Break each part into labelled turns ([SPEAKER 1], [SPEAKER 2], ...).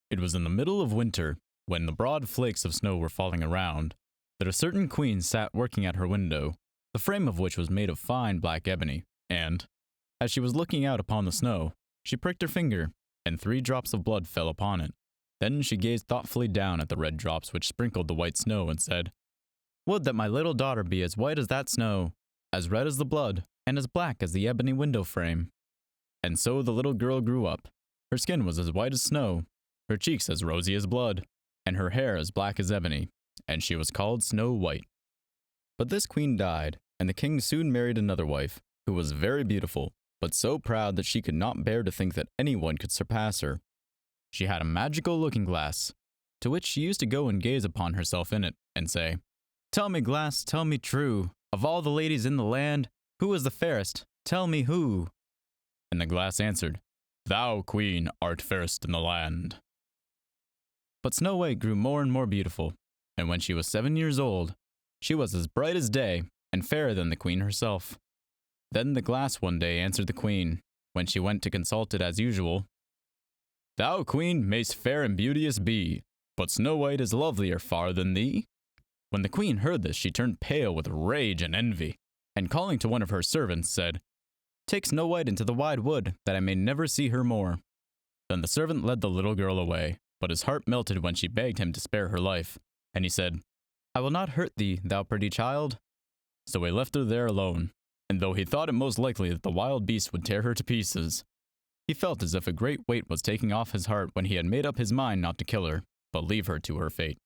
[SPEAKER 1] It was in the middle of winter, when the broad flakes of snow were falling around, that a certain queen sat working at her window, the frame of which was made of fine black ebony, and, as she was looking out upon the snow, she pricked her finger, and 3 drops of blood fell upon it. Then she gazed thoughtfully down at the red drops which sprinkled the white snow, and said, "Would that my little daughter be as white as that snow, as red as the blood, and as black as the ebony window frame." And so the little girl grew up. Her skin was as white as snow, her cheeks as rosy as blood, and her hair as black as ebony, and she was called Snow White. But this queen died, and the king soon married another wife, who was very beautiful, but so proud that she could not bear to think that anyone could surpass her. She had a magical looking-glass, to which she used to go and gaze upon herself in it, and say, "Tell me, glass, tell me true, of all the ladies in the land, who is the fairest? Tell me who." And the glass answered, "Thou, queen, art fairest in the land." But Snow White grew more and more beautiful, and when she was 7 years old, she was as bright as day, and fairer than the queen herself. Then the glass one day answered the queen, when she went to consult it as usual, "Thou, queen, mayst fair and beauteous be, but Snow White is lovelier far than thee." When the queen heard this, she turned pale with rage and envy, and calling to one of her servants, said, "Take Snow White into the wide wood, that I may never see her more." Then the servant led the little girl away, but his heart melted when she begged him to spare her life, and he said, "I will not hurt thee, thou pretty child." So he left her there alone, and though he thought it most likely that the wild beast would tear her to pieces, he felt as if a great weight was taking off his heart when he had made up his mind not to kill her, but leave her to her fate.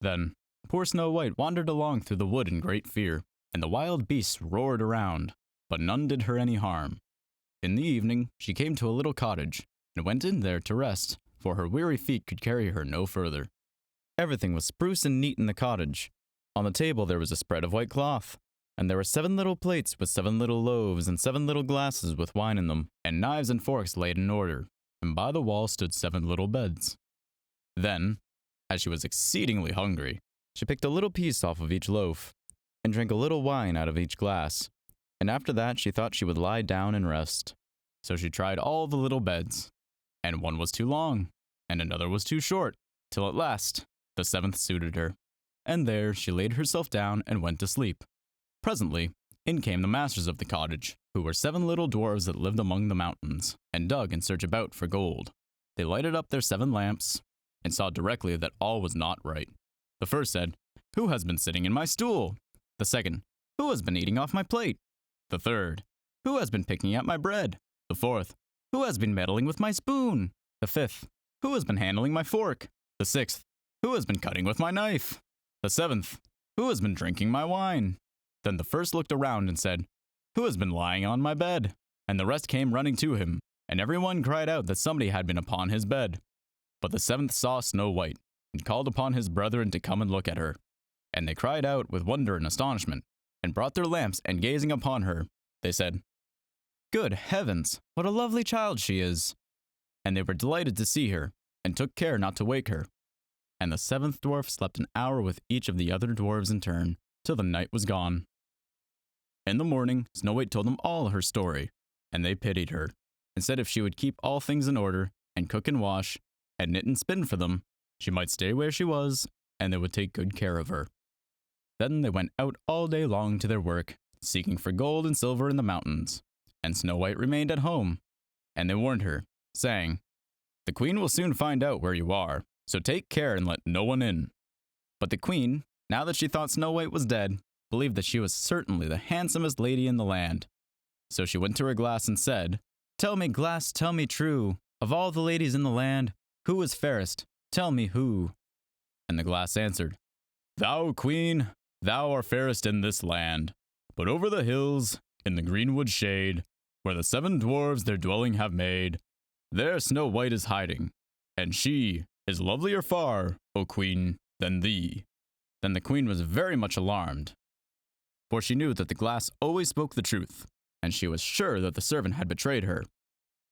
[SPEAKER 1] Then poor Snow White wandered along through the wood in great fear, and the wild beasts roared around, but none did her any harm. In the evening she came to a little cottage, and went in there to rest, for her weary feet could carry her no further. Everything was spruce and neat in the cottage. On the table there was a spread of white cloth, and there were 7 little plates with 7 little loaves, and 7 little glasses with wine in them, and knives and forks laid in order, and by the wall stood 7 little beds. Then, as she was exceedingly hungry, she picked a little piece off of each loaf, and drank a little wine out of each glass, and after that she thought she would lie down and rest. So she tried all the little beds, and one was too long, and another was too short, till at last the 7th suited her, and there she laid herself down and went to sleep. Presently in came the masters of the cottage, who were 7 little dwarfs that lived among the mountains, and dug and searched about for gold. They lighted up their 7 lamps, and saw directly that all was not right. The first said, "Who has been sitting in my stool?" The second, "Who has been eating off my plate?" The third, "Who has been picking at my bread?" The fourth, "Who has been meddling with my spoon?" The fifth, "Who has been handling my fork?" The sixth, "Who has been cutting with my knife?" The seventh, "Who has been drinking my wine?" Then the first looked around and said, "Who has been lying on my bed?" And the rest came running to him, and every one cried out that somebody had been upon his bed. But the 7th saw Snow White, and called upon his brethren to come and look at her. And they cried out with wonder and astonishment, and brought their lamps, and gazing upon her, they said, "Good heavens, what a lovely child she is!" And they were delighted to see her, and took care not to wake her. And the 7th dwarf slept an hour with each of the other dwarves in turn, till the night was gone. In the morning Snow White told them all her story, and they pitied her, and said if she would keep all things in order, and cook and wash, and knit and spin for them, she might stay where she was, and they would take good care of her. Then they went out all day long to their work, seeking for gold and silver in the mountains, and Snow White remained at home. And they warned her, saying, "The queen will soon find out where you are, so take care and let no one in." But the queen, now that she thought Snow White was dead, believed that she was certainly the handsomest lady in the land. So she went to her glass and said, "Tell me, glass, tell me true, of all the ladies in the land, who is fairest? Tell me who." And the glass answered, "Thou, queen, thou art fairest in this land, but over the hills, in the greenwood shade, where the 7 dwarves their dwelling have made, there Snow White is hiding, and she is lovelier far, O queen, than thee." Then the queen was very much alarmed, for she knew that the glass always spoke the truth, and she was sure that the servant had betrayed her.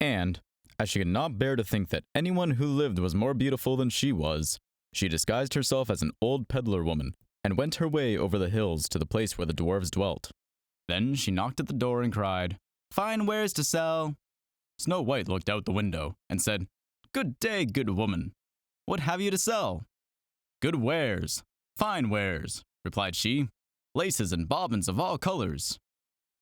[SPEAKER 1] And, as she could not bear to think that anyone who lived was more beautiful than she was, she disguised herself as an old peddler woman, and went her way over the hills to the place where the dwarves dwelt. Then she knocked at the door and cried, "Fine wares to sell." Snow White looked out the window, and said, "Good day, good woman. what have you to sell?" "Good wares, fine wares," replied she, "laces and bobbins of all colors."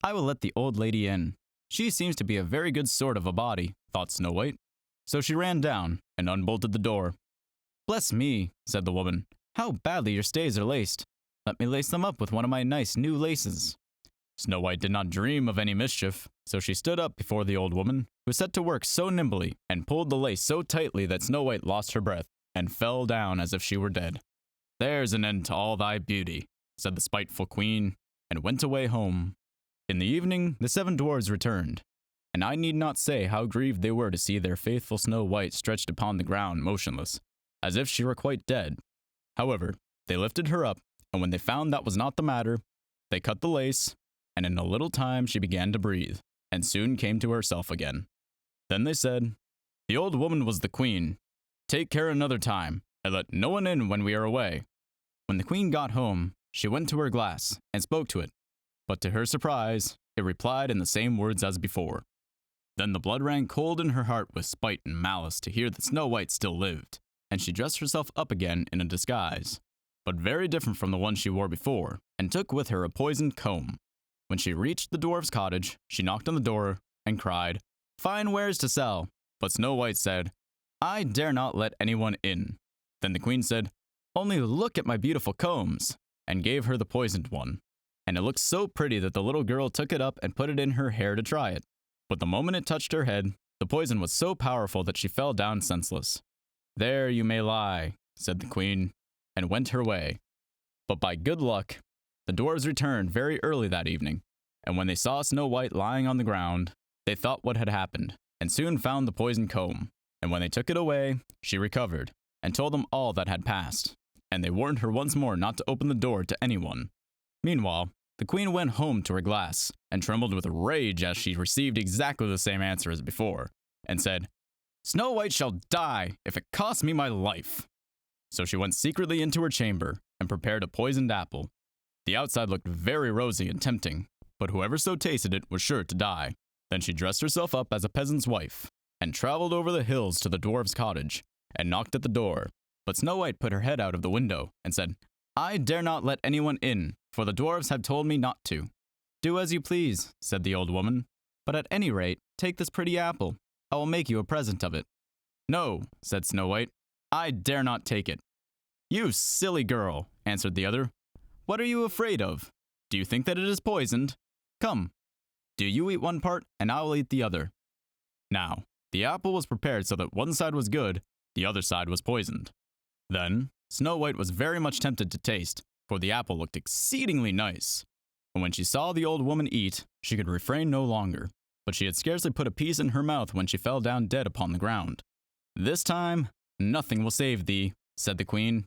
[SPEAKER 1] "I will let the old lady in. She seems to be a very good sort of a body," thought Snow White. So she ran down and unbolted the door. "Bless me," said the woman, "how badly your stays are laced. Let me lace them up with one of my nice new laces." Snow White did not dream of any mischief, so she stood up before the old woman, who set to work so nimbly and pulled the lace so tightly that Snow White lost her breath and fell down as if she were dead. "There's an end to all thy beauty," said the spiteful queen, and went away home. In the evening the 7 dwarfs returned, and I need not say how grieved they were to see their faithful Snow White stretched upon the ground motionless, as if she were quite dead. However, they lifted her up, and when they found that was not the matter, they cut the lace, and in a little time she began to breathe, and soon came to herself again. Then they said, "The old woman was the queen. Take care another time, and let no one in when we are away." When the queen got home, she went to her glass and spoke to it, but to her surprise, it replied in the same words as before. Then the blood ran cold in her heart with spite and malice to hear that Snow White still lived, and she dressed herself up again in a disguise, but very different from the one she wore before, and took with her a poisoned comb. When she reached the dwarf's cottage, she knocked on the door and cried, "Fine wares to sell." But Snow White said, "I dare not let anyone in." Then the queen said, "Only look at my beautiful combs," and gave her the poisoned one. And it looked so pretty that the little girl took it up and put it in her hair to try it. But the moment it touched her head, the poison was so powerful that she fell down senseless. "There you may lie," said the queen, and went her way. But by good luck, the dwarves returned very early that evening, and when they saw Snow White lying on the ground, they thought what had happened, and soon found the poisoned comb. And when they took it away, she recovered, and told them all that had passed, and they warned her once more not to open the door to anyone. Meanwhile, the queen went home to her glass, and trembled with rage as she received exactly the same answer as before, and said, "Snow White shall die if it costs me my life." So she went secretly into her chamber, and prepared a poisoned apple. The outside looked very rosy and tempting, but whoever so tasted it was sure to die. Then she dressed herself up as a peasant's wife, and traveled over the hills to the dwarf's cottage, and knocked at the door. But Snow White put her head out of the window, and said, "I dare not let anyone in, for the dwarfs have told me not to." "Do as you please," said the old woman, "but at any rate, take this pretty apple. I will make you a present of it." "No," said Snow White, "I dare not take it." "You silly girl," answered the other, "what are you afraid of? Do you think that it is poisoned? Come, do you eat one part, and I will eat the other." Now, the apple was prepared so that one side was good, the other side was poisoned. Then, Snow White was very much tempted to taste, for the apple looked exceedingly nice. And when she saw the old woman eat, she could refrain no longer, but she had scarcely put a piece in her mouth when she fell down dead upon the ground. "This time, nothing will save thee," said the queen,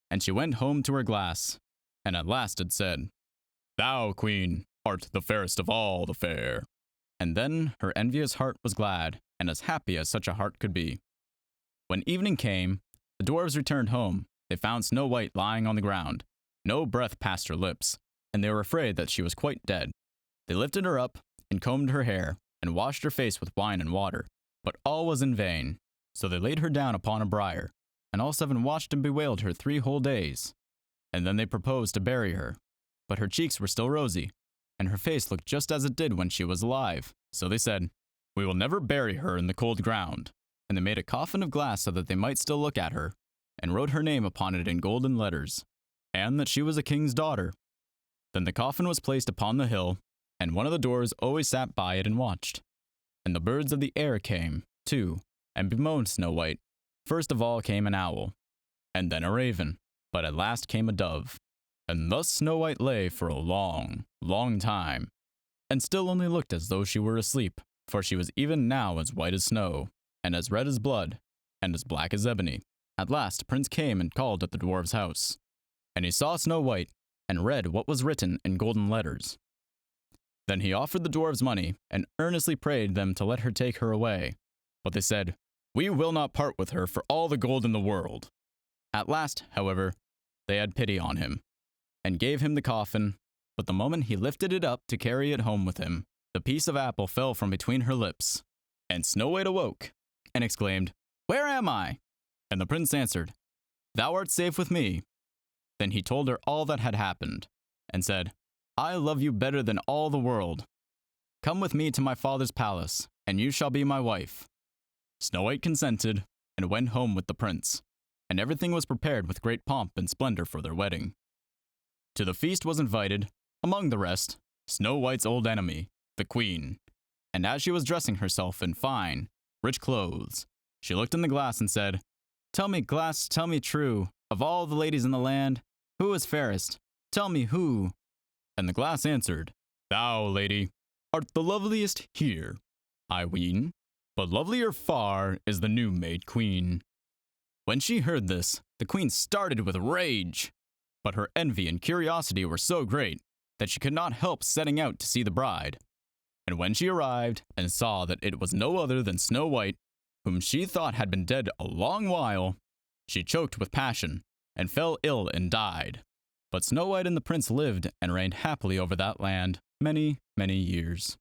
[SPEAKER 1] and she went home to her glass, and at last it said, "Thou, queen, art the fairest of all the fair." And then her envious heart was glad, and as happy as such a heart could be. When evening came, the dwarves returned home. They found Snow White lying on the ground. No breath passed her lips, and they were afraid that she was quite dead. They lifted her up, and combed her hair, and washed her face with wine and water, but all was in vain. So they laid her down upon a briar, and all 7 watched and bewailed her 3 whole days. And then they proposed to bury her, but her cheeks were still rosy, and her face looked just as it did when she was alive. So they said, "We will never bury her in the cold ground." And they made a coffin of glass so that they might still look at her, and wrote her name upon it in golden letters, and that she was a king's daughter. Then the coffin was placed upon the hill, and one of the dwarves always sat by it and watched. And the birds of the air came, too, and bemoaned Snow White. First of all came an owl, and then a raven, but at last came a dove. And thus Snow White lay for a long, long time, and still only looked as though she were asleep, for she was even now as white as snow, and as red as blood, and as black as ebony. At last a prince came and called at the dwarf's house, and he saw Snow White, and read what was written in golden letters. Then he offered the dwarves money, and earnestly prayed them to let her take her away. But they said, "We will not part with her for all the gold in the world." At last, however, they had pity on him, and gave him the coffin, but the moment he lifted it up to carry it home with him, the piece of apple fell from between her lips, and Snow White awoke, and exclaimed, "Where am I?" And the prince answered, "Thou art safe with me." Then he told her all that had happened, and said, "I love you better than all the world. Come with me to my father's palace, and you shall be my wife." Snow White consented, and went home with the prince, and everything was prepared with great pomp and splendor for their wedding. To the feast was invited, among the rest, Snow White's old enemy, the queen. And as she was dressing herself in fine, rich clothes, she looked in the glass and said, "Tell me, glass, tell me true, of all the ladies in the land, who is fairest? Tell me who." And the glass answered, "Thou, lady, art the loveliest here, I ween, but lovelier far is the new-made queen." When she heard this, the queen started with rage, but her envy and curiosity were so great that she could not help setting out to see the bride. And when she arrived and saw that it was no other than Snow White, whom she thought had been dead a long while, she choked with passion, and fell ill and died. But Snow White and the prince lived and reigned happily over that land many, many years.